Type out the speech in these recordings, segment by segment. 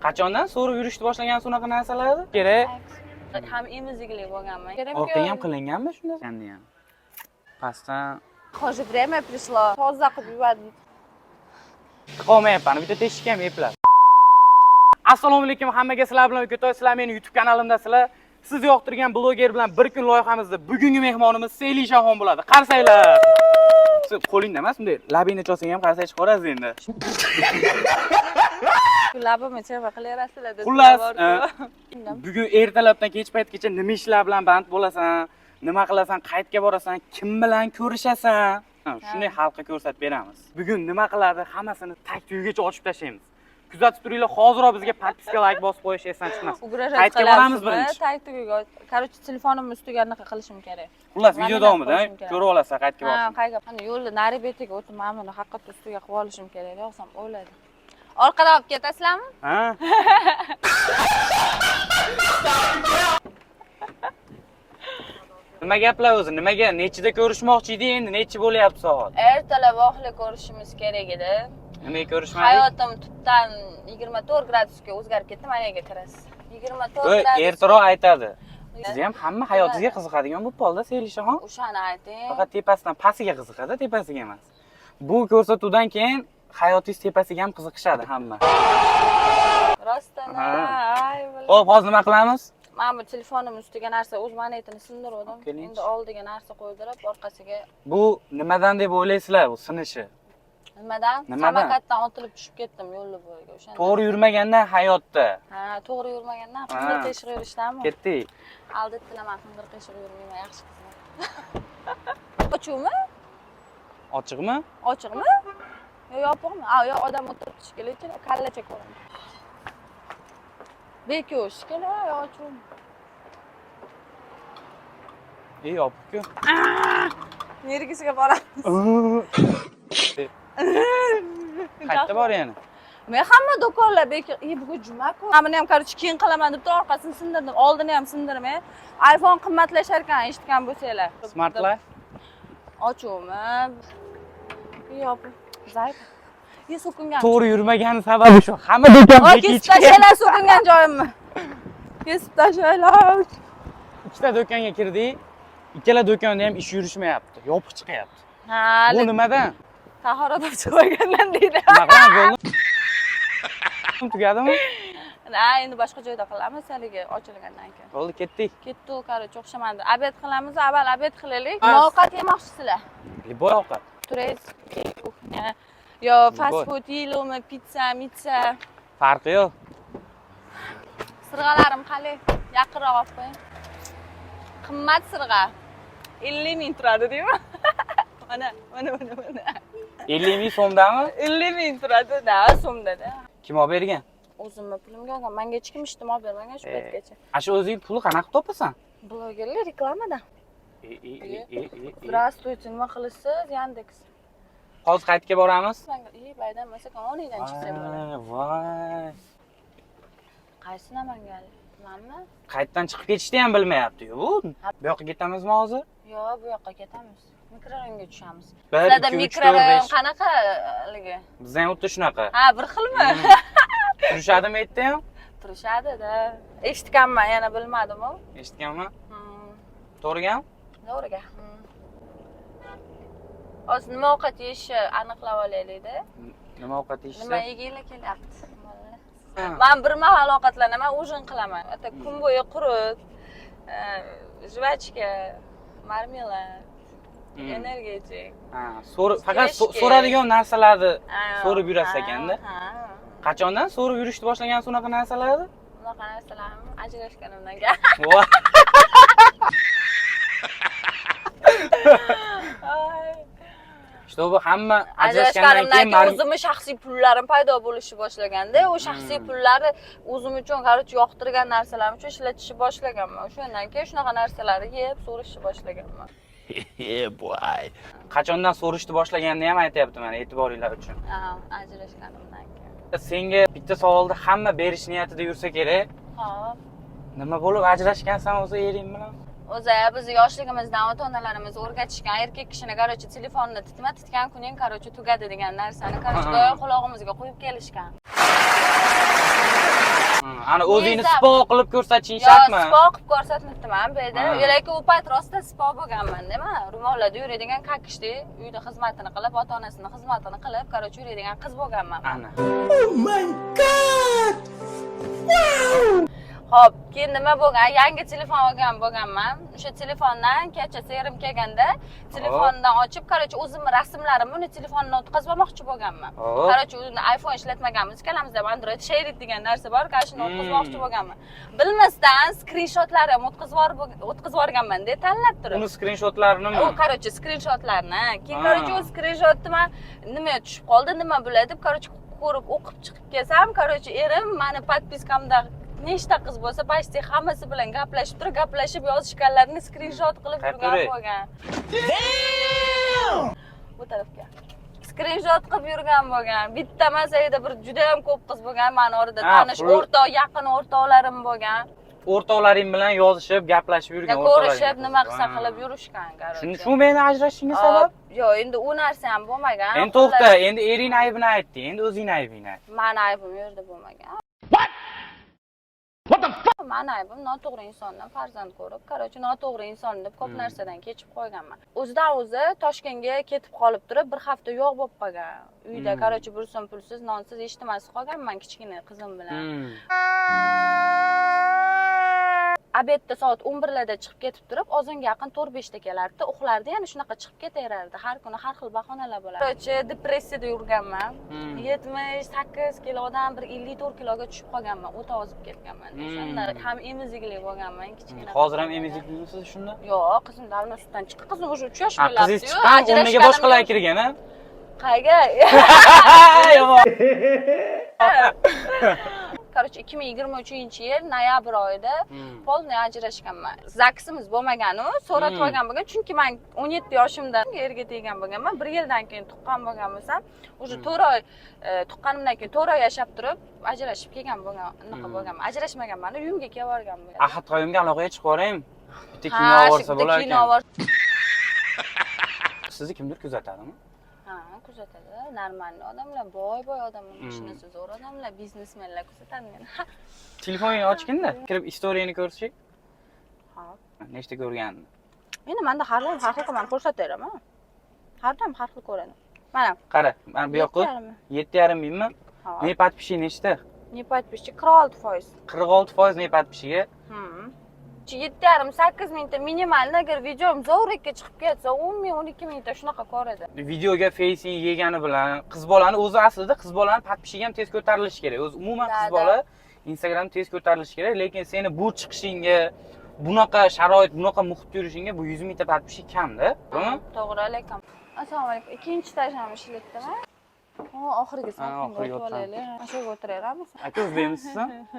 Qachondan so'rib yurishni boshlagan unaqa narsalarni? Kerak. Ham emizikli bo'lganman. Orqaga ham qilinganmi shunda? Endi ham. Pastdan Hozir время пришло. Toza qilib yubordim. qolmayapman. Bitta teshikka ham eplab. Assalomu alaykum hammaga, sizlar bilan O'katoy, sizlar meni YouTube kanalimdasizlar. Siz yoqtirgan bloger bilan bir kun loyihamizda bugungi mehmonimiz Selishaxon bo'ladi. Qarsanglar. Siz qo'lingda emas, bunday labingni chosang ham qarsak chiqarasiz endi. Labimni cheva qilaverasizlar deb. Xullas, bugun ertalabdan kech paytgacha nima ishlar bilan band bo'lasan, nima qilasan, qayerga borasan, kim bilan ko'rishasan? Shunday xalqqa ko'rsatib beramiz. Bugun nima qiladi, hammasini tag tuyigacha ochib tashlaymiz. Kuzatib turinglar, hoziroq bizga podpiska, like bosib qo'yish esdan chiqmasin. Qayerga boramiz birinchi? Tag tuyiga. Короче, telefonimni ustiga anaqa qilishim kerak. Xullas, video davomida ko'rib olasan, qayerga borasiz. Ha, qayerga? Ana yo'lda nari betiga o'tib, men buni haqiqat ustiga qo'yib olishim kerak, yo'qsam o'ladi. Orqadan olib ketasizlarmi? Ha? Nima gaplar o'zi? Nimaga? Nechida ko'rishmoqchi edi endi? Nechi bo'lyapti soat? Ertalab oxli ko'rishimiz kerak edi. Nimaga ko'rishmadik? Hayotim tubdan 24 gradusga o'zgarib ketdi, mana yerga kirasiz. 24 gradus. Ertaroq aytadi. Siz ham hamma hayotingizga qiziqadigan bo'lib qoldi, Selishaxon. O'shani ayting. Faqat tepasidan pastiga qiziqadi, tepasiga emas. Bu ko'rsatuvdan keyin hayotingiz tepasiga ham qiziqishadi hamma. Rostdan. Ay, Xo'p, hozir nima qilamiz? Men bu telefonim ustiga narsa o'z monetini sindirdim. Endi oldiga narsa qo'ydirib, orqasiga. Bu nimadan deb o'ylaysizlar, bu sinishi? Nimadan? Samarqanddan otilib tushib ketdim yo'l bo'yiga o'shanda. To'g'ri yurmagandan hayotda. Ha, to'g'ri yurmagandan qing'ir teshib yurishdami? Ketdik. Aldatdilar, qing'ir teshib yurmayman, yaxshi qizman. Ochuvmi? Ochiqmi? Ochiqmi? Yo, yopiqmi? Ha, yo odam o'tirib shekilli, kallacha ko'raman. Bekor shekilli, yo ochuvmi? Yopiq-ku. Nergisiga boramiz. Qayerda bor yana? Men hamma do'konlar bekor. Bugun juma-ku. Hamma ham qarchi keyin qilaman deb orqasini sindirdim. Oldini ham sindirmay. iPhone qimmatlashar ekan, eshitgan bo'lsanglar. Smart Life. Ochuvmi? Yopiq. Zayt. So'kingan. To'g'ri yurmagani sababi shu. Hamma do'konga kesib tashlaylar so'kingan joyimni. Kesib tashlaylar. Ikkita do'konga kirdik. Ikkala do'konda ham ish yurishmayapti. Yopiq chiqyapti. Ha, bu nimadan? Tahorat olib qo'ygandan deydi. Nima bo'ldi? Tugadimi? Ha, endi boshqa joyda qilamiz, haligi ochilgandan keyin. Bo'ldi, ketdik. Ketdik, qaror, o'xshamadi. Obed qilamiz, avval obed qilaylik. Ovqat yemoqchisizlar. Liboy ovqat. Tureyskiy kuxnya. Yo, fast food yeylikmi, pizza. Farqi yo'q. Sirg'alarim qalay? Yaqinroq olib qo'ying. Qimmat sirg'a. 50 ming turadi, deymi? Mana. 50 ming so'mdami? 50 ming turadi, da, so'mda-da. Kim olib bergan? O'zimni pulimga olgan. Menga hech kim ishtim olib bermagan shu paytgacha. Shu o'zing pulni qanaqa topasan? Blogerlar reklamadan. Здравствуйте, nima qilasiz? Yandex. Hozir qayerga boramiz? Baydan masakan 10dan chiqsa bo'ladi. Voy. Qaysi Namangan? Manmi? Qayerdan chiqib ketishni ham bilmayapti-yu. Bu yoqqa ketamizmi hozir? Yo'q, bu yoqqa ketamiz. Mikrorayonga tushamiz. 1, 2, 3, 4, 5. Sizlarda mikrorayon qanaqaligi? Bizda ham xuddi shunaqa. Ha, bir xilmi? Turishadimi yerda ham? Turishadi-da. Eshitganman, yana bilmadim-ku. Eshitganman? To'g'rigami? To'g'riga. Hozir nima ovqat yeyishni aniqlab olaylik-da. Nima ovqat yeyishni? Nima yeginglar kelyapti? Men bir mahal ovqatlanaman, ujin qilaman. Kun bo'yi qurut, jvachka, marmelad, energetik. Ha, faqat so'radigan narsalarni so'rib yurasiz ekanda. Qachondan so'rib yurishni boshlagansiz unaqa narsalarni? Unaqa narsalarni ajrashganimdan keyin. İşte bu hamma ajrashganimdan keyin o'zimning shaxsiy pullarim paydo bo'lishni boshlaganda, o shaxsiy pullarni o'zim uchun, qaror, yoqtirgan narsalarim uchun ishlatishni boshlaganman. O'shandan keyin shunaqa narsalarni yeb, so'rashni boshlaganman. Boy. Qachondan so'rishni boshlaganini ham aytayapti mana e'tiboringlar uchun. Ha, ajrashganimdan keyin. Senga bitta savolni hamma berish niyatida yursa kerak. Xo'p. Nima bo'lib ajrashgansan o'zi ering bilan? O'zi biz yoshligimizdan ota-onalarimiz o'rgatishgan erkak kishini, qaror, telefonni titgan kuning, qaror, tugadi degan narsani, qaror, doim qulog'imizga qo'yib kelishgan. Ana o'zingni spo qilib ko'rsatishing Yo, shartmi? spo qilib ko'rsatmabdiman bu yerda. Ha. Lekin u payt rostda spo bo'lganman-da men. Ro'mollarda yuradigan kakishdi, uyda xizmatini qilib, ota-onasining xizmatini qilib, qarochi yuradigan qiz bo'lganman. Ana. Oh my god! Wow! Xo'p, keyin nima bo'lgan? Yangi telefon bo'lganman. O'sha telefondan kecha serim kelganda, telefondan ochib, qarochi o'zimning rasmlarimni uni telefondan o'tkazib olmoqchi bo'lganman. Qarochi uni iPhone ishlatmaganmiz, ikkalamizda Android Share degan narsa bor, shuni o'tkazmoqchi bo'lganman. Bilmasdan skrinshotlarim o'tkazib yuborganman-da, tanlab turib. Uni skrinshotlarini U qarochi skrinshotlarni. Keyin qarochi u skrinshotni men nima tushib qoldi, nima bo'ladi deb qarochi ko'rib o'qib chiqib kelsam, qarochi erim meni podpiskamda nechta qiz bo'lsa, почти hammasi bilan gaplashib turib, gaplashib yozishganlarini skrinshot qilib yurgan bo'lgan. Bu tarafga. Skrinshot qilib yurgan bo'lgan. Bitta masayda bir juda ham ko'p qiz bo'lgan, meni orada tanish o'rtoq, yaqin o'rtoqlarim bo'lgan. O'rtoqlaring bilan yozishib, gaplashib yurgan o'rtoqlaring. Ko'rishib, nima qilsa qilib yurishgan, qarochi. Shu meni ajrashishingga sabab? Yo'q, endi u narsa ham bo'lmagan. Endi to'xta, endi ering aybini aytdi, endi o'zing aybingni ayt. Meni aybim u yerda bo'lmagan. Meni aybim noto'g'ri insondan farzand ko'rib, qarochi noto'g'ri inson deb ko'p narsadan kechib qo'yganman. O'zidan o'zi Toshkentga ketib qolib turib, bir hafta yo'q bo'lib qolgan. Uyda qarochi bir so'm pulsiz, nonsiz, eshitmasiz qolganman kichkina qizim bilan. Obedda soat 11larda chiqib ketib turib, ozonga yaqin 4-5 da kelardi. Uxlardi, yana shunaqa chiqib ketaverardi. Har kuni har xil bahonalar bo'lardi. Qarochi depressiyada yurganman. 78 kilodan bir 54 kiloga tushib qolganman. O'ta ozib ketganman. O'shanda ham emizikli bo'lganman, kichkina. Hozir ham emiziklimisiz shunda? Yo'q, qizim davlat sutdan chiqqan. Qizim o'sha 3 yosh bo'ladi. Qizingiz chiqqan, o'rniga boshqalar kirgan, ha? Qayga? Yomon. Qarochi 2023-yil noyabr oyida polniy ajrashganman. Zaksimiz bo'lmagan-u, so'ratib olgan bo'lgan, chunki men 17 yoshimda erga teggan bo'lganman. 1 yildan keyin tuqqan bo'lgan bo'lsam, o'sha 4 oy tuqqanimdan keyin 4 oy yashab turib, ajrashib kelgan bo'lgan, unaqa bo'lganman. Ajrashmaganman, uyimga kelib borgan bo'lgan. Ahad toyimga aloqaga chiqib borayim. Bitta kino olsa bo'lar ekan. Sizni kimdir kuzatadimi? Ha, kuzatadi. Normalniy odamlar, boy odamlar, mashinasi zo'r odamlar, biznesmenlar kuzatadi meni. Telefoningni ochgin-da, kirib istoriyani ko'rsak. Ha. Nechta ko'rganini? Endi menda har xil qilib ko'rsataveraman. Har doim har xil ko'radi. Mana, qara, mana bu yoqqa 7,5 mingmi? Ne подписчик nechta? Ne подписчик 46%. 46% ne подписчиga? 7,5-8 mingta minimal agar videom zo'rlikka chiqib ketsa 10 ming 12 mingta shunaqa ko'radi. Videoga facing yegani bilan qiz bolani o'zi aslida qiz bolani подписчиги ham tez ko'tarilishi kerak. O'zi umuman qiz bola Instagram tez ko'tarilishi kerak, lekin seni bu chiqishingga, bunaqa sharoit, bunaqa muhitda yurishingga bu 100 mingta подписчик kamda. To'g'ri, lekin. Assalomu alaykum. Ikkinchi etajdan ishlatdimi? Oxirgi so'nggi o'tib Ashoga o'tiraveramiz. Aka o'zbekmisiz?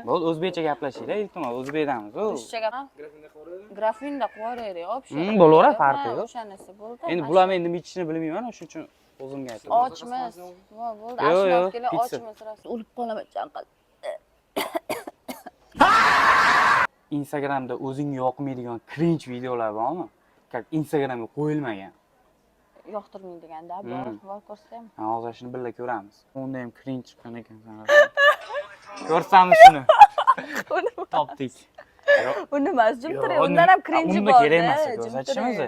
Bo'ldi, o'zbekcha gaplashinglar, iltimos, o'zbekdamiz. Ruschaga grafinda qo'yaraylik, obsho. Bo'laveradi, farqi yo'q. O'shanisi bo'ldi. Endi bularni endi nima ichishni bilmayman, shuning uchun o'zimga aytaman. Ochmiz. Bo'ldi, ashyoqlar ochmiz rost. O'lib qolaman chanqal. Instagramda o'zingga yoqmaydigan cringe videolar bormi? Instagramga qo'yilmagan. Yoqtirmaydiganda, bor ko'rsataymi? Hozir shuni birga ko'ramiz. Unda ham cringe chiqqan ekan sana. Ko'rsamiz shuni. Topdik. Uni emas, jim turing. Undan ham cringe bor. Unda kerak emas, ko'rsatishimiz.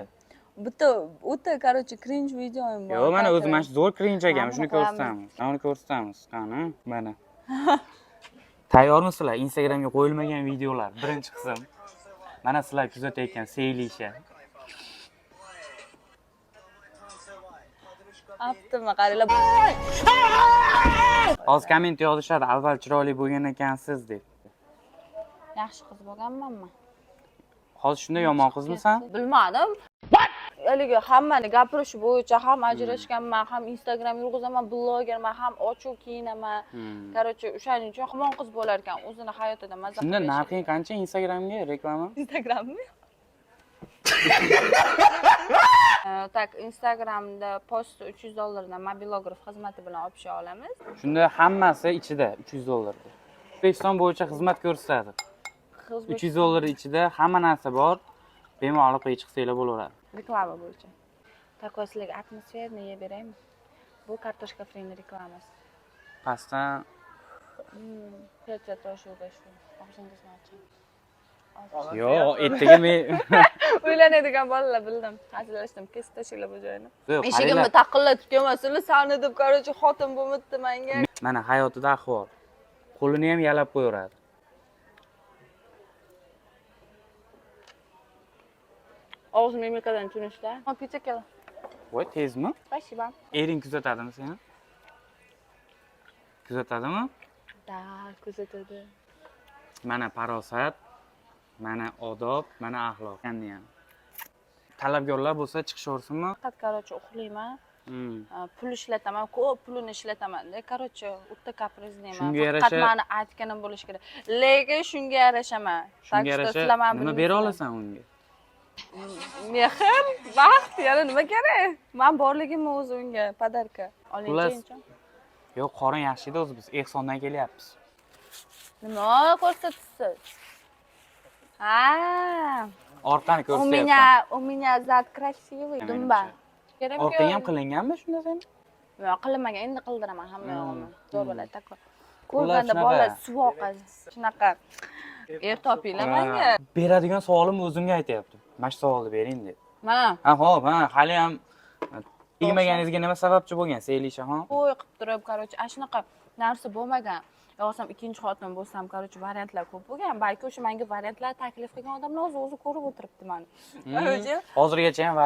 Bitta o'ta, qarochi, cringe video ham bor. Yo'q, mana o'zi mana shu zo'r cringe ekan, shuni ko'rsatamiz. Mana ko'rsatamiz. Qani? Mana. Tayyormisizlar? Instagramga qo'yilmagan videolar, birinchi qism. Mana sizlar kuzatayotgan Seylisha. Aptimi, qaranglar. Hozir komment yozishadi, avval chiroyli bo'lgan ekansiz deb. Yaxshi qiz bo'lganmanmi? Hozir shunda yomon qizmisan? Bilmadim. Haligi hammani gapirish bo'yicha ham ajrashganman, ham Instagram yurg'izaman, blogerman, ham ochiq kiyinaman. Qarochi, o'shaning uchun yomon qiz bo'lar ekan, o'zini hayotida mazza qilish. Shunda narxing qancha Instagramga reklama? Instagrammi? Tak, Instagramda post $300 dan mobilograf xizmati bilan olib chiqa olamiz. Shunda hammasi ichida $300. O'zbekiston bo'yicha xizmat ko'rsatadi. $300 ichida hamma narsa bor. Bemalol qo'yib chiqsanglar bo'laveradi. Reklama bo'yicha. Такой sizlarga atmosferni yeb beraymi? Bu kartoshka freyni reklamasi. Pastdan Kecha toshuga shu. Og'zingizni oching. Yo'q, ertaga men Uylanadigan bolalar bildim. Hazillashdim, kesib tashlanglar bu joyini. Yo'q, Eshigimni qaranglar. taqillatib kelmasinlar, sani deb, короче, xotin bo'libdi menga. Mana hayotida ahvol. Qo'lini ham yalab qo'yaveradi. Og'iz mimikadan tushunishda. Ha, pizza kel. Voy, tezmi? Спасибо. Ering kuzatadimi seni? Kuzatadimi? Da, kuzatadi. Mana farosat, mana odob, mana axloq. Endi ham. Talabgorlar bo'lsa chiqishaversinmi? Faqat, короче, uxlayman. Hmm. Pul ishlataman, ko'p pulini ishlataman-da. Короче, o'ta kaprizniman. Shunga Faqat yarasha- meni aytganim bo'lish kerak. Lekin shunga yarashaman. Shunga yarasha nima bera olasan unga? Mehr, baxt, yana nima kerak? Men borligimni o'zi unga podarka. Xullas. Oling-chi. Yo'q, qorin yaxshi edi o'zi, biz ehsondan kelyapmiz. Nima ko'rsatasiz? Ha, Orqani у ko'rsatyapsan. меня зад красивый, dumba. Kerak-ku. Orqang ham qilinganmi shunda sen? Yo'q, qilinmagan, endi qildiraman hamma yog'imni. Zo'rbalar takor. Xullas, Ko'rganda shunaqa. bola suvoqa, shunaqa. Topinglar menga. Beradigan savolim o'zimga aytyapti. Mana shu savolni bering deb. Mana, Ha, xo'p, ha, hali ham tegmaganingizga nima sababchi bo'lgan, Seylishaxon? to'y qilib turib, короче, shunaqa narsa bo'lmagan. Yo'qsam ikkinchi xotin bo'lsam, короче, variantlar ko'p bo'lgan. Balki o'sha menga variantlar taklif qilgan odamlar o'zi ko'rib o'tiribdi mani. Короче, Hozirgacha ham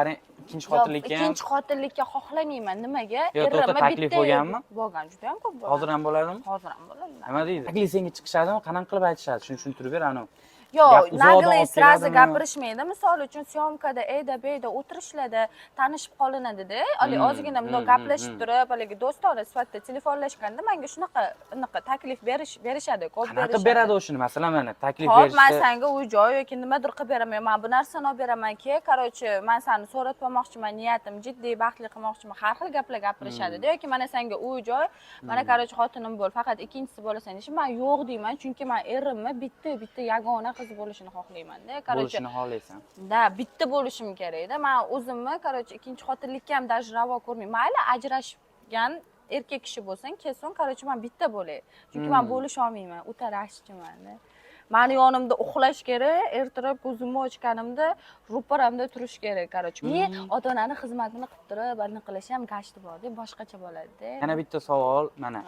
ikkinchi xotinlikka ham ikkinchi xotinlikka xohlamayman. Nimaga? Yo, to'rtta Erimni taklif bitta bo'lganmi? Bo'lgan, juda ham ko'p bo'lgan. hozir ham bo'ladimi? Hozir ham bo'ladi. Nima deydi? Taklif senga chiqishadimi? Qanaqa qilib aytishadi? Shuni tushuntirib ber, anavi. Yo'q, Gap uzoqdan naglay olib srazi keladimi? gapirishmaydi. Misol uchun syomkada beyda o'tirishlarda tanishib qolinadi-da. Hali ozgina bundoq gaplashib turib, haligi do'stona sifatida telefonlashganda menga shunaqa taklif berishadi, ko'p Qanaqa berishadi. beradi o'shani? Masalan, mana taklif Hop, men berishda senga uy joy yoki nimadir qilib beraman. Men bu narsani olib beraman-ki, короче, men seni so'ratib olmoqchiman, niyatim jiddiy, baxtli qilmoqchiman. Har xil gaplar gapirishadi-da. Yoki mana senga uy joy, mana короче, xotinim bo'l, faqat ikkinchisi bo'lasan deyish. Men yo'q deyman, chunki men erimni bitta yagona qiz bo'lishini xohlayman-da. Короче, bo'lishini xohlaysan. da, bitta bo'lishim kerak-da. Men o'zimni, короче, ikkinchi xotinlikka ham даже ravo ko'rmayman. Mayli ajrashgan erkak kishi bo'lsin, kelsin, короче, men bitta bo'lay. Chunki men bo'lisha olmayman, o'ta rashkchiman-da. Meni yonimda uxlash kerak, ertalab ko'zimni ochganimda ro'paramda turish kerak, короче. Men ota-onani xizmatini qilib turib, buni qilish ham gashti bor-da, boshqacha bo'ladi-da. Yana bitta savol, mana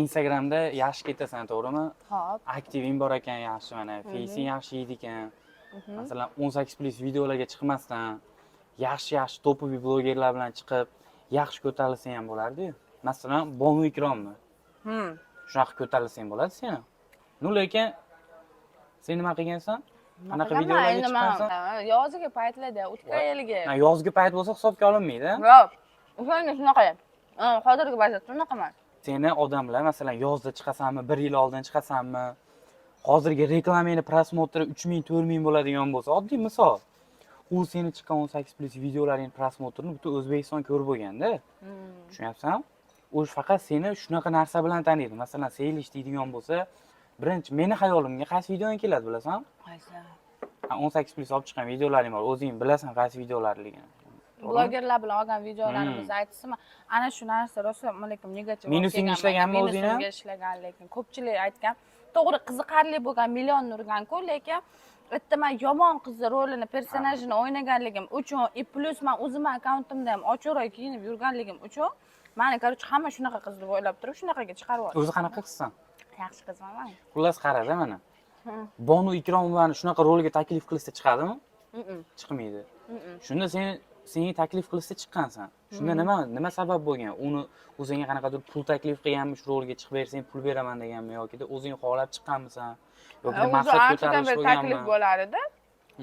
Instagramda yaxshi ketasan, to'g'rimi? Hop. Aktiving bor ekan, yaxshi, mana Face'ing yaxshi yeydi ekan. Masalan, 18+ videolarga chiqmasdan, yaxshi topoviy blogerlar bilan chiqib, yaxshi ko'tarilsang ham bo'lardi-yu. Masalan, Bonu Ikromni. Shunaqa ko'tarilsang bo'ladi seni. Nu lekin sen nima qilgansan? Qanaqa videolarga chiqqansan? Yozgi paytlarda, o'tkayilgi. Yozgi payt bo'lsa hisobga olinmaydi. Yo'q. O'shanga shunaqa. Hozirgi paytda shunaqa emas. Seni odamlar masalan yozda chiqasanmi, 1 yil oldin chiqasanmi, hozirgi reklamangni prosmotri 3000, 4000 bo'ladigan bo'lsa, oddiy misol. U seni chiqqan 18+ videolaring prosmotrini butun O'zbekiston ko'rib bo'lganda. Tushunyapsanmi? U faqat seni shunaqa narsa bilan taniydi. Masalan, Seylish deydigan bo'lsa, birinchi meni xayolimga qaysi videoing keladi bilasanmi? Qaysi? 18+ olib chiqqan videolaring bor. O'zing bilasan qaysi videolarligini. Blogerlar bilan olgan videolarimizni aytsizmi? Ana shu narsa rosa lekin negativ. Minusingni ishlaganmi o'zing ham? Minusingga ishlagan, lekin ko'pchilik aytgan. To'g'ri, qiziqarli bo'lgan, million urgan-ku, lekin bitta men yomon qiz rolini, personajini o'ynaganligim uchun, plus men o'zim akkauntimda ham ochiqroq kiyinib yurganligim uchun, meni, короче, hamma shunaqa qiz deb o'ylab turib, shunaqaga chiqarib yubordi. O'zi qanaqa qizsan? Yaxshi qizman men. Xullas qarada mana. Bonu Ikromovani shunaqa rolga taklif qilsa chiqadimi? Chiqmaydi. Shunda senga taklif qilsa chiqqansan. Shunda nima sabab bo'lgan? Uni o'zingga qanaqadir pul taklif qilganmi, shu rolga chiqib bersang pul beraman deganmi yoki o'zing xohlab chiqqanmisan? Yoki maqsad ko'tarish bo'lganmi? Taklif bo'lardi.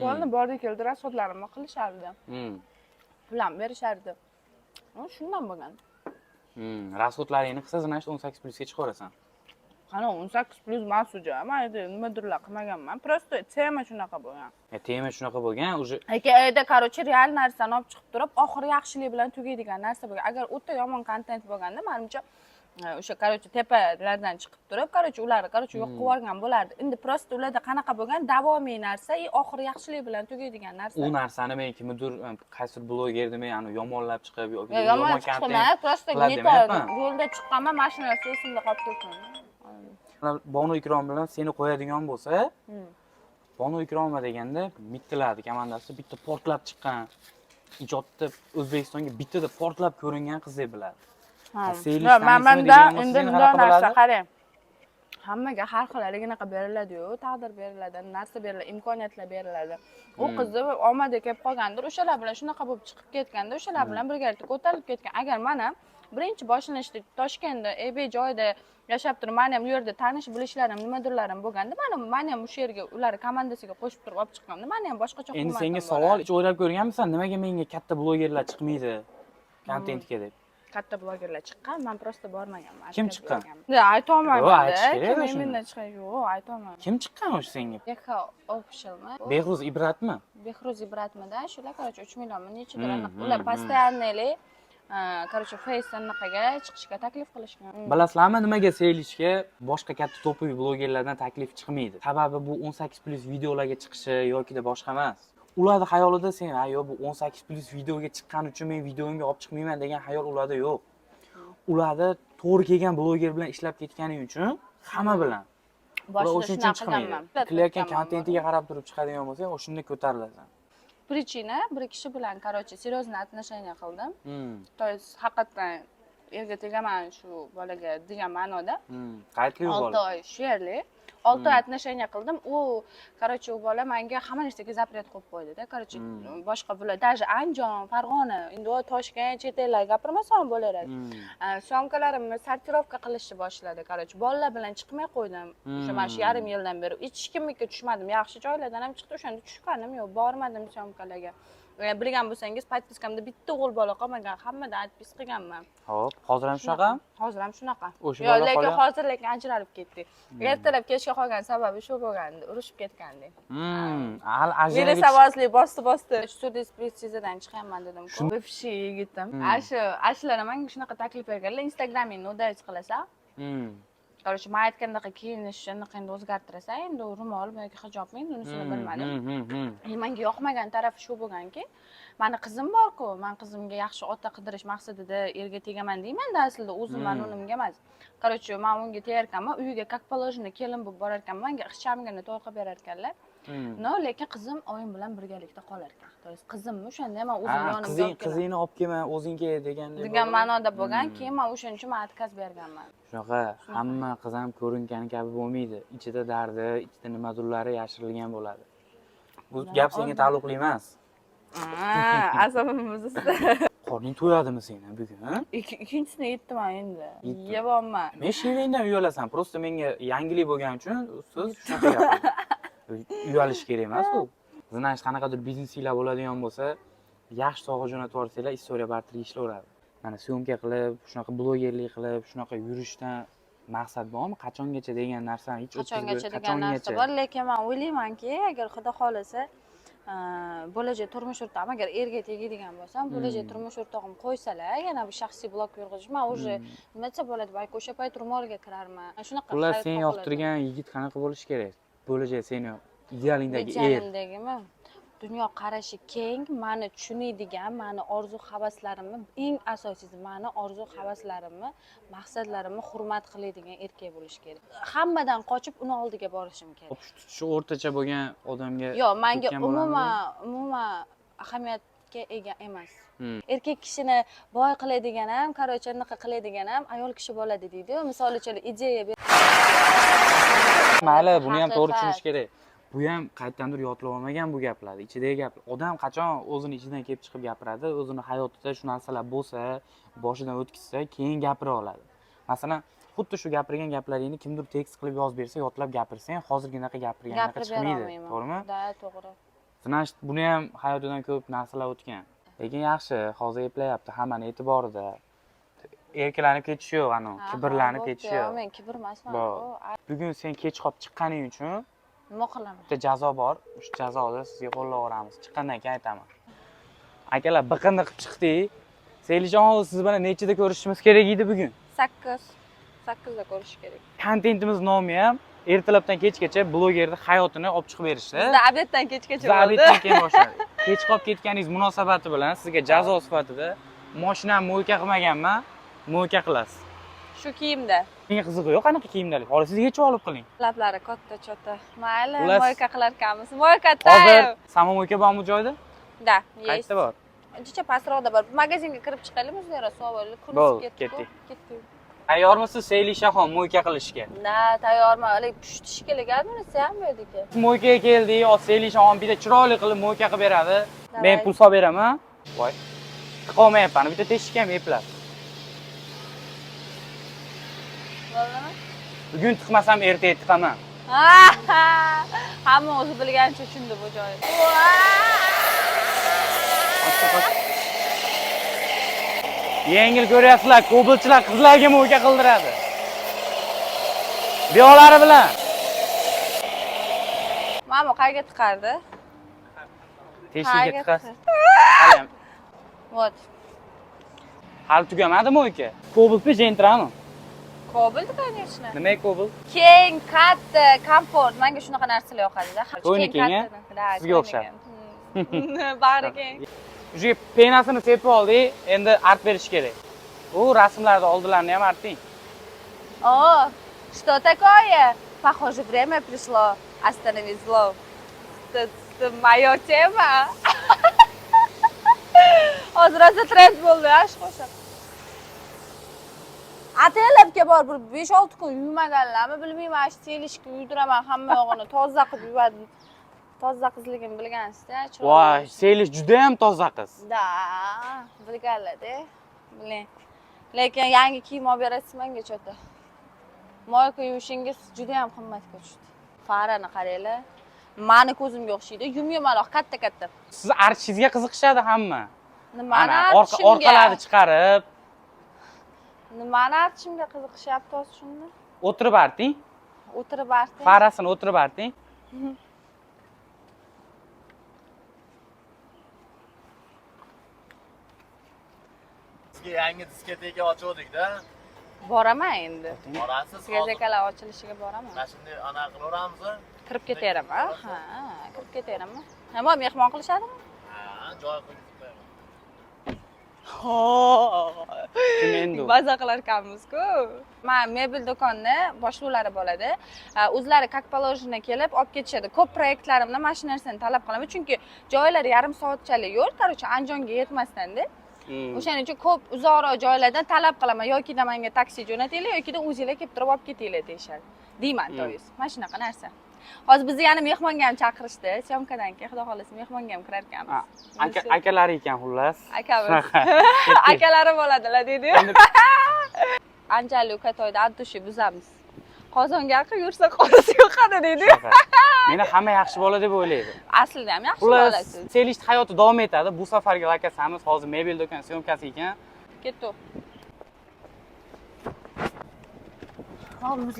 Qo'lni bordi keldi, rasxodlarimni qilishardi. Pulam berishardi. Shundan bo'lgan. Rasxodlaringni qilsa, значит 18+ ga chiqarasan. Qani 18+ masuja, men nimadirlar qilmaganman. Просто tema shunaqa bo'lgan. Tema shunaqa bo'lgan, уже. Lekin короче, real narsani olib chiqib turib, oxiri yaxshilik bilan tugaydigan narsa bo'lgan. Agar o'ta yomon kontent bo'lganda, menimcha o'sha короче tepalardan chiqib turib, короче ularni yo'q qilib yuborgan bo'lardi. Endi просто ularda qanaqa bo'lgan, davomiy narsa, oxiri yaxshilik bilan tugaydigan narsa. U narsani men kimdir qaysi blogerni men yomonlab chiqib yoki yomon kontent. Просто yo'lda chiqqanman, mashinada esimda qolib ketgan. Bonu Ikrom bilan seni qo'yadigan bo'lsa, Bonu Ikromova deganda mittilarni komandasi bitta portlab chiqqan. Ijodda O'zbekistonga bittada portlab ko'ringan qiz deb biladi. Manda endi bunday narsa qarang. Hammaga har xilligina qilib beriladi-yu, taqdir beriladi, narsa beriladi, imkoniyatlar beriladi. U qizni omadi kelib qolgandir, o'shalar bilan shunaqa bo'lib chiqib ketganda, o'shalar bilan birgalikda ko'tarilib ketgan. Agar mana birinchi boshlanishda Toshkentda ebe joyida yashab turib, men ham u yerda tanish bilishlarim, nimadirlarim bo'lganda, men ham o'sha yerga ular komandasiga qo'shib turib olib chiqqanda, men ham boshqacha endi senga savol, hech o'ylab ko'rganmisan, nimaga menga katta blogerlar chiqmaydi kontentga deb? Katta blogerlar chiqqan, men prosta bormaganman. Kim chiqqan? Aytolmayman. Yo'q, aytish kerak o'shani. Mendan chiqqan yo'q, aytolmayman. Kim chiqqan o'sha senga? Beka officialmi? Behruz Ibratmi? Behruz Ibratmida shular, короче, 3 millionmi nechidir anaqa. Ular постоянный, короче, face anaqaga chiqishga taklif qilishgan. Bilasizlarmi, nimaga Seylishga boshqa katta to'piy blogerlardan taklif chiqmaydi? Sababi bu 18+ videolarga chiqishi yokida boshqa emas. Ularni xayolida sen, "Yo, bu 18+ videoga chiqqani uchun men videomga olib chiqmayman" degan xayol ularda yo'q. Ularda to'g'ri kelgan bloger bilan ishlab ketganing uchun hamma bilan Boshida shunaqa qilganman. Qilayotgan kontentiga qarab turib chiqadigan bo'lsang, o'shunda ko'tarilasan. Prichina bir kishi bilan, короче, серьезно отношения qildim. То есть haqiqatan erga tegaman shu bolaga degan ma'noda. Qaytli bola. 6 oy shu yerlik. 6 oy отношения qildim. U, короче, u bola menga hamma narsaga zapret qo'yib qo'ydi-da. Короче, boshqa viloyat, даже Andijon, Farg'ona, endi Toshkent, chet ellar gapirmasam bo'laveradi. Syomkalarimni sortirovka qilishni boshladi. Короче, bolalar bilan chiqmay qo'ydim. O'sha mana shu yarim yildan beri hech kimga tushmadim. Yaxshi joylardan ham chiqdi, o'shanda tushganim yo'q, bormadim syomkalarga. Bilgan bo'lsangiz, podpiskamda bitta o'g'il bola qolmagan, hammadan podpis qilganman. Hop, hozir ham shunaqa? Hozir ham shunaqa. Yo'q, lekin hozir ajralib ketdik. Ertalab kechga qolgan sababi shu bo'lgandi, urushib ketgandik. Al ajralib. Meni savozli bosdi. Sud-ekspertizadan chiqaman dedim-ku. Bivshi yigitim. Ashlar menga shunaqa taklif berganlar, Instagramingni udayz qilasan. Короче, men aytgandaqa kiyinishni endi o'zgartirasan, endi ro'mol yoki hijobmi, unisini bilmadim. Menga yoqmagan tarafi shu bo'lganki, meni qizim bor-ku, men qizimga yaxshi ota qidirish maqsadida erga tegaman deyman-da, aslida o'zim men unimga emas. Короче, men unga tegayotganman, uyiga как положено kelin bo'lib borar ekanman, menga ixchamgina to'y qilib berar ekanlar. No, lekin qizim oyim bilan birgalikda qolar ekan. To есть qizimmi o'shanda men o'zim yonimda qizingni olib kelma, o'zingga degan ma'noda bo'lgan, keyin men o'shaning uchun отказ berganman. Shunaqa, hamma qiz ham ko'ringani kabi bo'lmaydi. Ichida dardi, ichida nimadirlari yashirilgan bo'ladi. Bu gap senga taalluqli emas. Asabim buzildi. Qorning to'yadimi seni bugun, ha? Ikkinchisini yetdiman endi. Yeyapman. Men shevingdan uyalasan, prosta menga yangilik bo'lgani uchun siz shunaqa gapirasiz. Uyalish kerak emas u. Znash qanaqadir biznesinglar bo'ladigan bo'lsa, yaxshi soha jo'natib yuborsanglar, istoriya bartiriga ishlayveradi. Mana syomka qilib, shunaqa blogerlik qilib, shunaqa yurishdan maqsad bormi? Qachongacha degan narsani hech qachongacha degan narsa bor, lekin men o'ylaymanki, agar Xudo xolasa, bo'lajak turmush o'rtog'im agar erga tegadigan bo'lsam, bo'lajak turmush o'rtog'im qo'ysalar, yana bir shaxsiy blog yurg'izish, men уже nima desa bo'ladi, balki o'sha payt ro'molga kirarman. Shunaqa. Ular seni yoqtirgan yigit qanaqa bo'lishi kerak? Bo'lajak seni idealingdagi er. Idealingdagimi? Dunyo qarashi keng, meni tushunadigan, meni orzu havaslarimni, eng asosiysi meni orzu havaslarimni, maqsadlarimni hurmat qiladigan erkak bo'lish kerak. Hammadan qochib uni oldiga borishim kerak. Shu o'rtacha bo'lgan odamga yo'q, menga umuman ahamiyatga ega emas. Erkak kishini boy qiladigan ham, короче, anaqa qiladigan ham ayol kishi bo'ladi deydi. Misol uchun ideya mayli, buni ham to'g'ri tushunish kerak. Bu ham qayerdandir yodlab olmagan bu gaplarni. Ichidagi gap. Odam qachon o'zini ichidan kelib chiqib gapiradi, o'zini hayotida shu narsalar bo'lsa, boshidan o'tkazsa, keyin gapira oladi. Masalan, xuddi shu gapirgan gaplaringni kimdir tekst qilib yozib bersa, yodlab gapirsang, hozirginaqa gapirgandaqa chiqmaydi, to'g'rimi? Da, to'g'ri. Znash, buni ham hayotidan ko'p narsalar o'tgan. Lekin yaxshi, hozir eplayapti, hammani e'tiborida. Erkalanib ketish yo'q, kibrlanib ketish yo'q. Men kibr emasman. Bugun sen kech qolib chiqqaning uchun nima qilaman? Bitta jazo bor. O'sha jazoni sizga qo'llab yuboramiz. Chiqqandan keyin aytaman. Akalar, biqinni qilib chiqdik. Seylijon, siz bilan nechida ko'rishimiz kerak edi bugun? 8. 8da ko'rish kerak. Kontentimiz nomi ham ertalabdan kechgacha blogerning hayotini olib chiqib berishdi. Bizda obeddan kechgacha bo'ldi. Obeddan keyin boshladik. Kech qolib ketganingiz munosabati bilan sizga jazo sifatida mashinamni mo'yka qilmaganman, mo'yka qilasiz. Shu kiyimda. Menga qizig'i yo'q qanaqa kiyimdalik. Hozir sizga necha olib qiling. Lablari katta chota. Mayli, Xullas. moyka qilar ekanmiz. Moyka Hozir tayo. samomoyka bormi joyda? Da, Qayerda bor? Ancha pastroqda bor. Magazinga kirib chiqaylikmi o'zlari savob. Bo'ldi, ketdik. Tayyormisiz Seylishaxon moyka qilishga? Na, tayyorman. Hali pushtish kerak bunisi ham yo'q. Moykaga keldik, Seylishaxon bitta chiroyli qilib moyka qilib beradi. Men pul solib beraman. Voy. Qolmayapman, bitta teshik ham eplab. Bo'ldimi? Bugun tiqmasam ertaga tiqaman. Hamma o'zi bilganicha tushundi bu joyni. Yengil ko'ryapsizlar, ko'bilchilar qizlarga mo'ka qildiradi. Biyolari bilan. Mamo qayerga tiqardi? Teshikka tiqasiz. Вот. Hali tugamadi mo'ka. Kobiltmi, jentrami? Kobildi, конечно. Nima kobil? Keng, katta, komfort. Menga shunaqa narsalar yoqadi-da. To'yni keng, sizga o'xshab. Bag'ri keng. Уже penasini sepib oldik, endi art berish kerak. U rasmlarni oldilarini ham arting. О, что такое? Похоже, время пришло. Остановить зло. Это моя тема. Hozir rosa trend bo'ldi, ash qo'shiq. Atelabga bor bir 5-6 kun yuvmaganlarmi, bilmayman, ash telishga yuydiraman hamma yog'ini toza qilib yuvadim. Toza qizligim bilgansiz-da, chiroyli. Voy, Selish juda ham toza qiz. Da, bilganlar-da. Biling. Lekin yangi kiyim olib berasiz menga chota. Moyka yuvishingiz juda ham qimmatga tushdi. Farani qaranglar. Mani ko'zimga o'xshaydi, yum-yumaloq, katta-katta. Siz archingizga qiziqishadi hamma. Nimani orqalarni chiqarib, nimani artishimga qiziqishyapti hozir shunda? o'tirib arting. O'tirib arting. Farasini o'tirib arting. Sizga yangi diskoteka ochuvdik-da. Boraman endi. Borasiz hozir. Gazekalar ochilishiga boraman. Mana shunday anaqa qilaveramiz. Kirib ketaveram, ha? Kirib ketaverammi? Nima, mehmon qilishadimi? Ha, joy qo'yib qo'yaman. Kim endi? Baza qilar ekanmiz-ku. Men mebel do'konni boshliqlari bo'ladi. O'zlari как положено kelib olib ketishadi. Ko'p proyektlarimda mana shu narsani talab qilaman, chunki joylari yarim soatchalik yo'l, qarochi Andijonga yetmasdan-da. O'shaning uchun ko'p uzoqroq joylardan talab qilaman, yoki da menga taksi jo'natinglar, yoki da o'zingizlar kelib turib olib ketinglar deyshadi. Deyman to'yis. Mana shunaqa narsa. Hozir bizni yana mehmonga ham chaqirishdi. Syomkadan keyin xudo xolasa mehmonga ham kirar ekanmiz. Akalari ekan xullas. Akamiz. Akalari bo'ladilar dedi. Anjali uka to'yda addushi buzamiz. Qozonga aql yursa qo'risi yo'qadi dedi. Meni hamma yaxshi bola deb o'ylaydi. Aslida ham yaxshi bo'lasiz. Selish hayoti davom etadi. Bu safargi lokasiyamiz hozir mebel do'kon syomkasi ekan. Ketdi.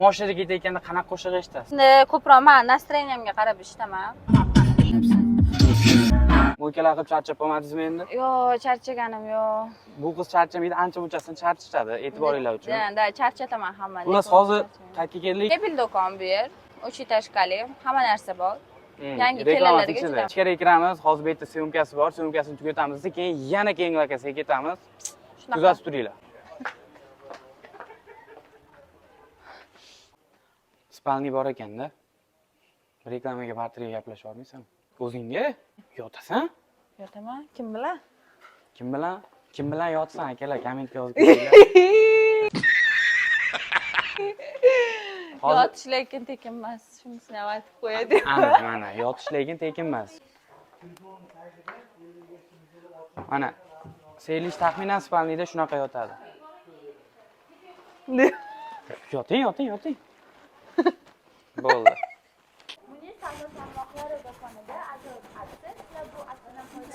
Moshinaga ketayotganda qanaqa qo'shiq eshitasiz? Endi ko'proq men настроениямga qarab eshitaman. Mo'kalar qilib charchab qolmadingizmi endi? Yo'q, charchaganim yo'q. Bu qiz charchamaydi, ancha-munchasini charchitadi, e'tiboringlar uchun. Da, charchataman hammani. Xullas hozir qayerga keldik? Mebel do'kon bu yer. 3 etajkali, hamma narsa bor. Yangi kelinlarga juda. Ichkariga kiramiz. Hozir bu yerda syomkasi bor. Syomkasini tugatamiz, keyin yana keyingi lokasiyaga ketamiz. Kuzatib turinglar. Spalni bor ekanda. Reklamaga bartirga gaplashib olmaysan? O'zingga yotasan? Yotaman, kim bilan? Kim bilan? Kim bilan yotsan akalar, kommentga yozib qo'yinglar. Yotish lekin tekin emas. Shunisini ham aytib qo'yadi. Mana, yotish lekin tekin emas. Mana, Selish taxminan spalnida shunaqa yotadi. Yoting. Bo'ldi.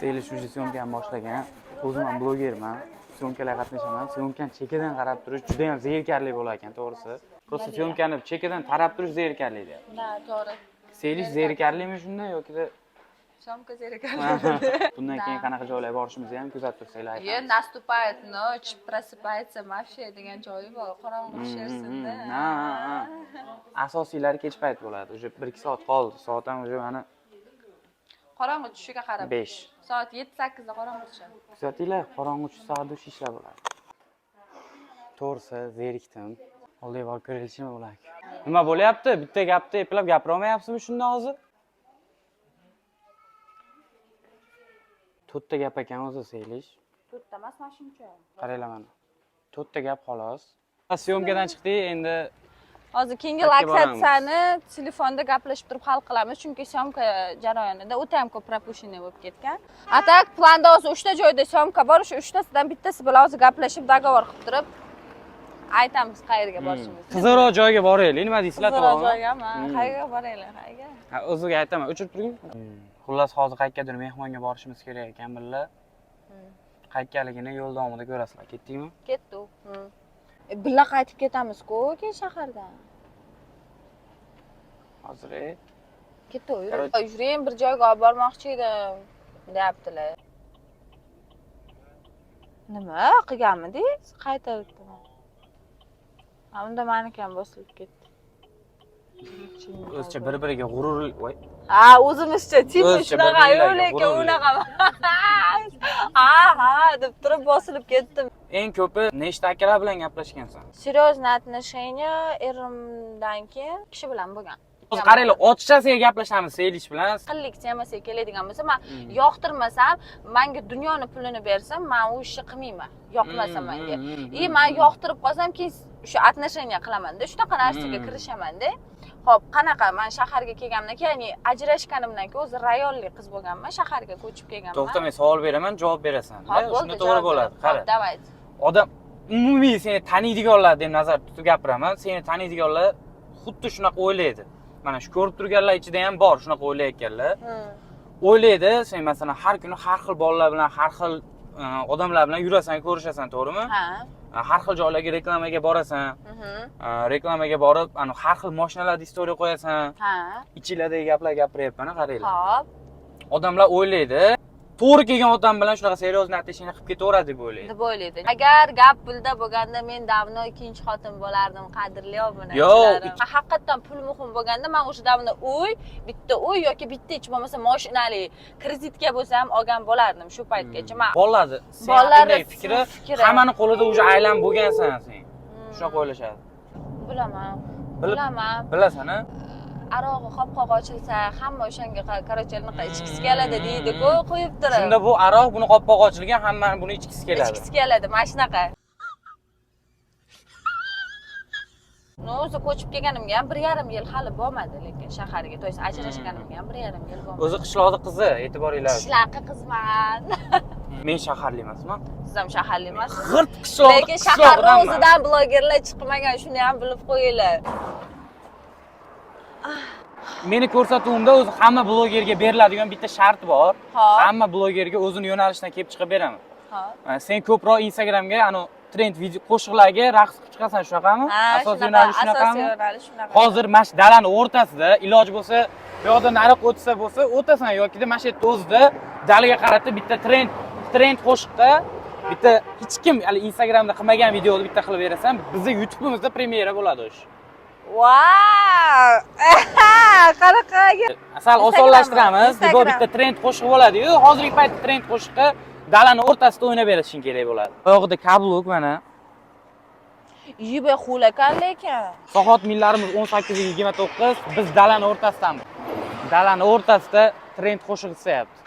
Selish уже syomkani boshlagan. O'zim ham blogerman. Syomkalarga qatnashaman. Syomkani chekkadan qarab turish juda ham zerikarli bo'lar ekan, to'g'risi. Просто syomkani chekkadan tarab turish zerikarli deydi. Da, to'g'ri. Selish zerikarlimi shunda yoki-da Syomka zerikarli. bundan keyin qanaqa joylarga borishimizni ham kuzatib tursanglar aytamiz. Yer наступает ночь, просыпается Mafia degan joyi bor. Qorong'i tusharsinda. Ha. Asosiylari kech payt bo'ladi. Уже 1-2 soat qoldi. Soat ham уже mana Qorong'i tushiga qarab. 5. Soat 7-8 da qorong'i tushadi. Kuzatinglar, qorong'i tushsa soat ishlab bo'ladi. To'g'risi, zerikdim. Oldiga borib ko'rishim ular. Nima bo'lyapti? Bitta gapni eplab gapira olmayapsizmi shunda hozir? To'rtta gap ekan o'zi Selish. To'rtta emas, mana shuncha. Qaranglar mana. To'rtta gap xolos. Syomkadan chiqdik, endi Hozir keyingi Qayerga laksatsiyani telefonda gaplashib turib hal qilamiz, chunki syomka jarayonida o'ta ham ko'p пропущенный bo'lib ketgan. Atak planda hozir 3 ta joyda syomka bor, o'sha 3 tasidan bittasi bilan hozir gaplashib dogovor qilib turib aytamiz qayerga borishimizni. qizaloq joyga boraylik, nima deysizlar Qizaloq to'g'rimi? joygami? Qayerga boraylik, qayerga? Ha, o'ziga aytaman, o'chirib turing. Xullas hozir qayergadir mehmonga borishimiz kerak ekan birga. Qayergaligini yo'l davomida ko'rasizlar. Ketdingmi? Ketdik. Birga qaytib ketamiz-ku keyin shahardan. Hozir Ketdi, yuring, bir joyga olib bormoqchi edim, deyaptilar. Nima qilganmidingiz? Qaytardimi? Unda meniki ham bosilib ketdi. o'zcha bir-biriga g'urur, voy. Ha, o'zimizcha tip O'zcha shunaqa bir-birlarga lekin g'urur. unaqa. Ha, deb turib bosilib ketdim. Eng ko'pi nechta akalar bilan gaplashgansan? Серьезное отношение erimdan keyin kishi bilan bo'lgan. Hozir qaranglar, ochiqchasiga gaplashamiz Selish bilan. Qillik temasiga keladigan bo'lsa, men yoqtirmasam, menga dunyoni pulini bersam, men u ishni qilmayman. Yoqmasa menga. Men yoqtirib qolsam, keyin o'sha отношение qilaman-da, shunaqa narsaga kirishaman-da. Xo'p, qanaqa? Men shaharga kelganimdan keyin, ya'ni ajrashganimdan keyin o'zi rayonli qiz bo'lganman, shaharga ko'chib kelganman. To'xta, men savol beraman, javob berasan. Shunda to'g'ri bo'ladi. Qara. Давайте. Odam umumiy seni taniydiganlar deb nazarda tutib gapiraman. Seni taniydiganlar xuddi shunaqa o'ylaydi. Mana shu ko'rib turganlar ichida ham bor shunaqa o'ylayotganlar. O'ylaydi, sen masalan har kuni har xil bolalar bilan, har xil odamlar bilan yurasan, ko'rishasan, to'g'rimi? Ha. Har xil joylarga reklamaga borasan. Reklamaga borib, har xil mashinalarda istoriya qo'yasan. Ha. Ichinglardagi gaplar gapiryapman, qaranglar. Xo'p. Odamlar o'ylaydi, to'g'ri kelgan odam bilan shunaqa seriozniy отношение qilib ketaveradi deb o'ylaydi. Deb o'ylaydi. Agar gap pulda bo'lganda men davno ikkinchi xotin bo'lardim, qadrli obunachilarim. Yo'q. Haqiqatan pul muhim bo'lganda men o'sha davno bitta uy yoki bitta hech bo'lmasa mashinali kreditga bo'lsa ham olgan bo'lardim shu paytgacha. Men Bo'ladi. Bolalar fikri hammani qo'lida уже aylanib bo'lgansan sen. Shunaqa o'ylashadi. bilaman. Bilaman. Bilasan-a? Arog'i qopqoq ochilsa, hamma o'shanga qarorcha ichkisi keladi deydi-ku, qo'yib turib. Shunda bu aroq buni qopqoq ochilgan, hammani buni ichkisi keladi. Ichkisi keladi, mana shunaqa. O'zi ko'chib kelganimga ham 1,5 yil hali bo'lmadi, lekin shaharga, to есть ajrashganimga ham 1,5 yil bo'lmadi. O'zi qishloqda qizi, e'tiboringlar. Qishloqqa qizman. Men shaharli emasman. Siz ham shaharli emasiz. G'irt qishloq. Lekin shaharning o'zidan blogerlar chiqmagan, shuni ham bilib qo'yinglar. Meni ko'rsatuvimda o'zi hamma blogerga beriladigan bitta shart bor. Xo'p. Hamma blogerga o'zini yo'nalishidan kelib chiqib beraman. Xo'p. Sen ko'proq Instagramga trend video qo'shiqlarga raqs qilib chiqasan, shunaqami? Asosiy yo'nalish shunaqami? Asosiy yo'nalish shunaqa. Hozir mana shu dalani o'rtasida iloj bo'lsa, bu yoqda nariq o'tsa bo'lsa, o'tasan yoki mana shu yerda o'zida dalaga qaratib bitta trend qo'shiqda bitta hech kim hali Instagramda qilmagan videoni bitta qilib berasan, bizning YouTube'imizda premyera bo'ladi o'sh. Wow! Qanaqa? Asal osonlashtiramiz. Bu bitta trend qo'shiq bo'ladi-yu, hozirgi paytda trend qo'shiqi dalani o'rtasida o'ynab berishing kerak bo'ladi. Oyog'ida kabluk mana. Yibe xulakan lekin. Soat millarimiz 18:29, biz dalani o'rtasidamiz. Dalani o'rtasida trend qo'shiq istayapti.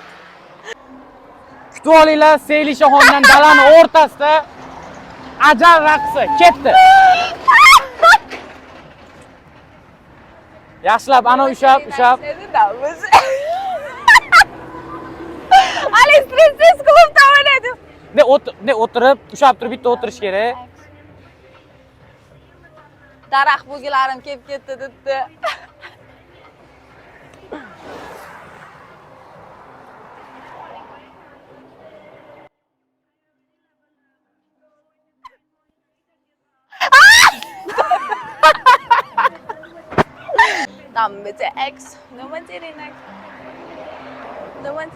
Kutib olinglar, Selishaxondan dalani o'rtasida ajal raqsi ketdi. Yaxshilab ana ushab. Ali stressiz klubda o'ynadi. O'tirib, ushab turib bitta o'tirish kerak. Daraxt bo'gilarim kelib ketdi dedi. Dann bitte Ex. Nummer direkt. Nummer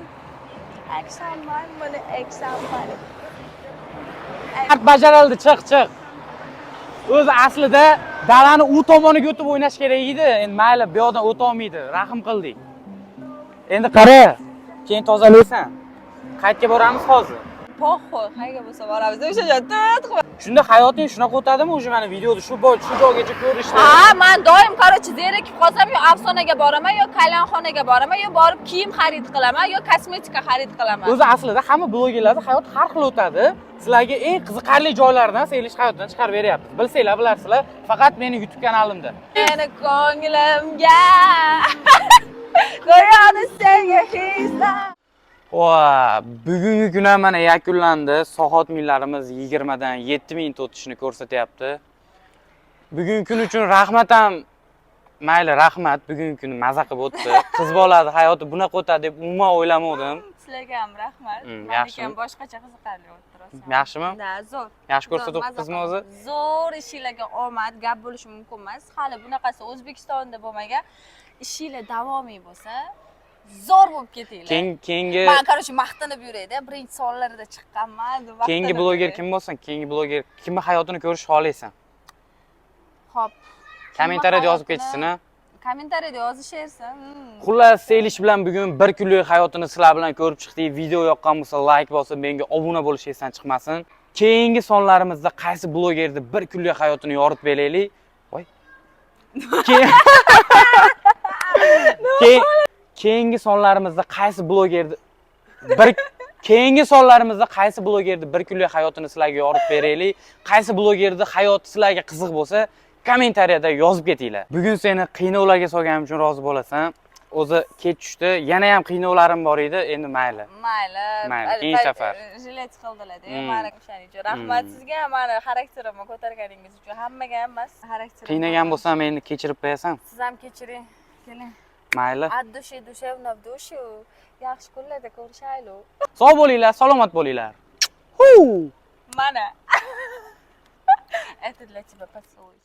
Ex alman, bana Ex alman. Shart bajarildi, chiq. O'zi aslida dalani u tomoniga o'tib o'ynash kerak edi. Endi mayli, bu yoqdan o'ta olmaydi. Rahim qildik. Endi qara. Keyin tozalaysan. Qayerga boramiz hozir? Poxo'y, qayerga bo'lsa boramiz. O'sha joyda tut. Shunda hayoting shunaqa o'tadimi o'sha mana videoda shu joygacha ko'rishdi? Ha, men doim qarorchi zerikib qolsam, yo afsonaga boraman, yo kalyanxonaga boraman, yo borib kiyim xarid qilaman, yo kosmetika xarid qilaman. O'zi aslida hamma blogerlarda hayot har xil o'tadi. Sizlarga eng qiziqarli joylardan Selish hayotini chiqarib beryapmiz. Bilsanglar bilarsizlar, faqat meni YouTube kanalimda. Meni ko'nglimga qo'yadi senga hislar. Bugungi kun ham mana yakunlandi. Soat millarimiz 20 dan 7000 ta o'tishini ko'rsatyapti. Bugungi kun uchun rahmat ham. Mayli, rahmat. Bugungi kun maza qilib o'tdi. Qiz bolani hayoti bunaqa o'tadi deb umuman o'ylamadim. Sizlarga ham rahmat. Yaxshi. Men boshqacha qiziqarli o'tirasiz. Yaxshimi? Da, zo'r. Yaxshi ko'rsatyapsizmi o'zi? Zo'r ishinglarga omad, gap bo'lishi mumkin emas. Hali bunaqasi O'zbekistonda bo'lmagan. Ishinglar davomiy bo'lsa, zo'r bo'lib ketinglar. Keyingi Men qarshi maqtanib yurayda, birinchi sonlarida chiqqanman. Keyingi bloger kim bo'lsin? Keyingi bloger kimning hayotini ko'rish xohlaysan? Xo'p. Kommentariyada yozib ketsin, ha? Kommentariyada yozishersin. Xullas, Selish bilan bugun bir kunlik hayotini sizlar bilan ko'rib chiqdik. Video yoqqan bo'lsa, like bosib, menga obuna bo'lish esdan chiqmasin. Keyingi sonlarimizda qaysi blogerni bir kunlik hayotini yoritib beraylik? Voy. Keyingi sonlarimizda qaysi blogerni bir kunlik hayotini sizlarga yoritib beraylik? Qaysi blogerni hayoti sizlarga qiziq bo'lsa, kommentariyada yozib ketinglar. Bugun seni qiynavlarga solganim uchun rozi bo'lasan. O'zi kech tushdi. Yana ham qiynavlarim bor edi. Endi mayli. Mayli. Keyingi safar. Jilet qildilar-da. Meni o'shaning uchun rahmat sizga, meni xarakterimni ko'targaningiz uchun. Hammaga emas, xarakterim. Qiynagan bo'lsam meni kechirib qo'yasan. Siz ham kechiring. Keling. Mayli. Addushi dushevna в душу. Yaxshi kunlarda ko'rishaylik. Sog' bo'linglar, salomat bo'linglar. Mana. Это для тебя поцелуй.